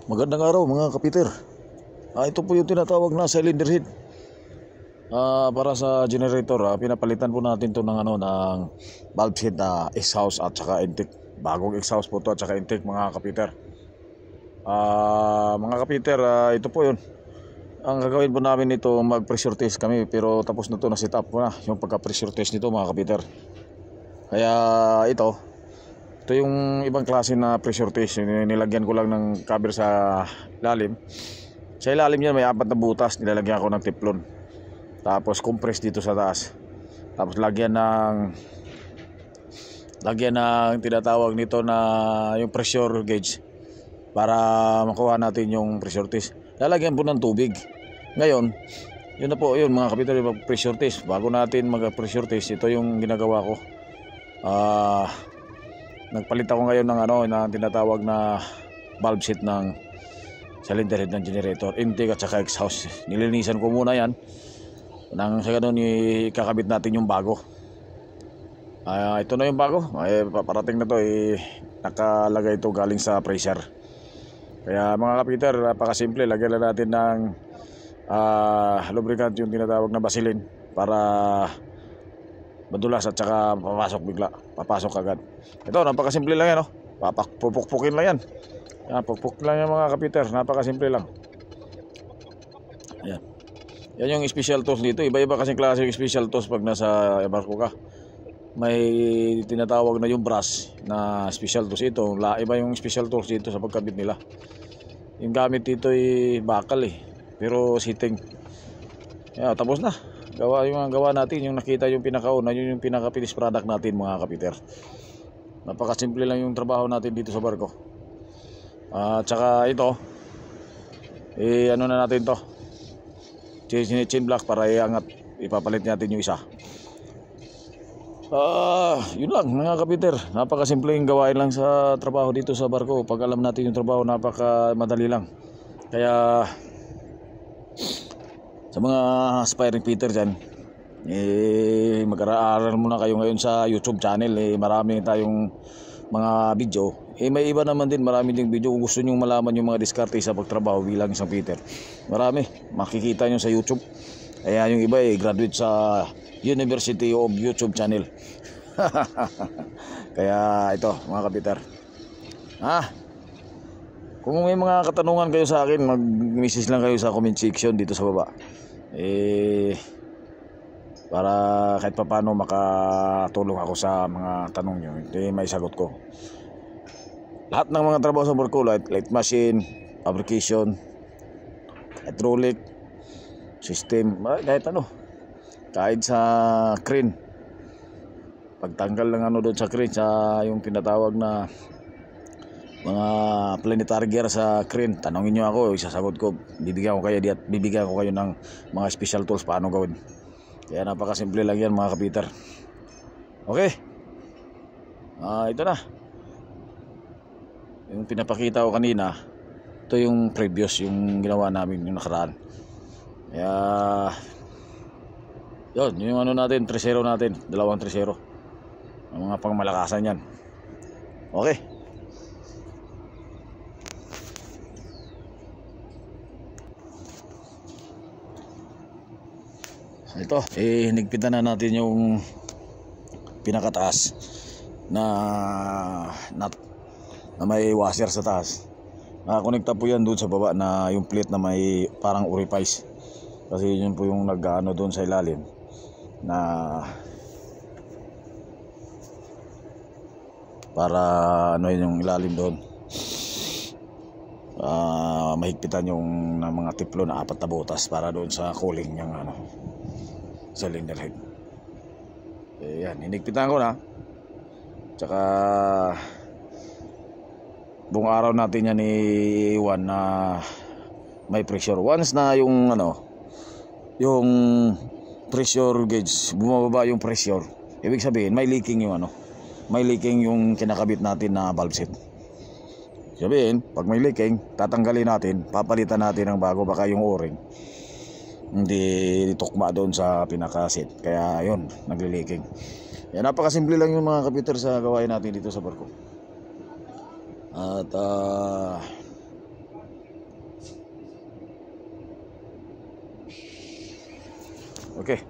Magandang araw mga kapiter. Ito po yung tinatawag na cylinder head. Para sa generator, pinapalitan po natin to ng ng valve head na exhaust at saka intake. Bagong exhaust po to at saka intake mga kapiter. Mga kapiter, ito po yun. Ang gagawin po namin ito, mag-pressure test kami, pero tapos na to, na set up ko na yung pagka-pressure test nito mga kapiter. Kaya ito yung ibang klase na pressure test. Nilagyan ko lang ng cover sa ilalim. Sa ilalim yan may 4 na butas. Nilalagyan ko ng teflon. Tapos compress dito sa taas. Tapos lagyan ng tinatawag nito na yung pressure gauge para makuha natin yung pressure test. Lalagyan po ng tubig. Ngayon, yun na po yun mga kapiter, yung pressure test. Bago natin mag-pressure test, ito yung ginagawa ko. Nagpalit ako ngayon ng tinatawag na valve set ng cylinder head ng generator, intake at saka exhaust. Nilinisan ko muna yan nang sa ganun ikakabit natin yung bago. Ito na yung bago. Paparating na to, nakalagay ito galing sa pressure. Kaya mga kapiter, napakasimple. Lagyan lang natin ng lubricant, yung tinatawag na Vaseline, para madulas at saka papasok agad. Ito, napakasimple lang yan, pupukpukin lang yan. Pupuk lang yan mga kapiter, napakasimple lang. Ayan. Yan yung special tools dito. Iba-iba kasing klase yung special tools pag nasa barko ka. May tinatawag na yung brush na special tools. Ito, iba yung special tools dito sa pagkabit nila. Yung gamit dito ay bakal pero sitting. Tapos na. Gawa natin yung nakita yung pinakauna, yun yung pinaka-finish product natin mga kapiter. Napakasimple lang yung trabaho natin dito sa barko. Tsaka ito, na natin to, chain block para iangat, ipapalit natin yung isa. Yun lang mga kapiter. Napakasimple yung gawain lang sa trabaho dito sa barko. Pag alam natin yung trabaho, napakamadali lang. Kaya sa mga aspiring fitter dyan, mag-aaral muna kayo ngayon sa YouTube channel. Marami tayong mga video. May iba naman din, marami ding video. Kung gusto nyo malaman yung mga diskarte sa pagtrabaho bilang isang fitter, marami, makikita nyo sa YouTube. Kaya yung iba graduate sa University of YouTube channel. Kaya ito mga kapiter, kung may mga katanungan kayo sa akin, mag-message lang kayo sa comment section dito sa baba. Para kahit paano makatulong ako sa mga tanong nyo, may sagot ko. Lahat ng mga trabaho sa barko, light machine, fabrication, hydraulic system, kahit sa crane, pagtanggal ng doon sa crane, sa yung tinatawag na mga planetary gear sa crane, tanongin nyo ako, isasagot ko. Bibigyan ko kayo ng mga special tools paano gawin. Kaya napakasimple lang yan mga kapiter. Okay, ito na yung pinapakita ko kanina. Ito yung previous, yung ginawa namin yung nakaraan. Kaya yun, yung natin, 3-0 natin, 2 3-0, ang mga pangmalakasan yan. Okay, ito, hinigpitan na natin yung pinakataas na nut na may washer sa taas. Nakakonekta po yan doon sa baba na yung plate na may parang orifice. Kasi yun po yung nag-ano doon sa ilalim na para yung ilalim doon. Mahigpitan yung mga tiplo na 4 na butas para doon sa cooling yung cylinder head. Yan, hinigpitan ko na. Tsaka buong araw natin yan iwan na may pressure. Once na yung yung pressure gauge bumababa yung pressure, ibig sabihin may leaking yung kinakabit natin na valve set. Sabihin, pag may leaking, tatanggalin natin, papalitan natin ng bago, baka yung o-ring hindi tukma doon sa pinakaset. Kaya yun, nagli-leaking. Napakasimple lang yung mga kapiter sa gawain natin dito sa barko. At Okay.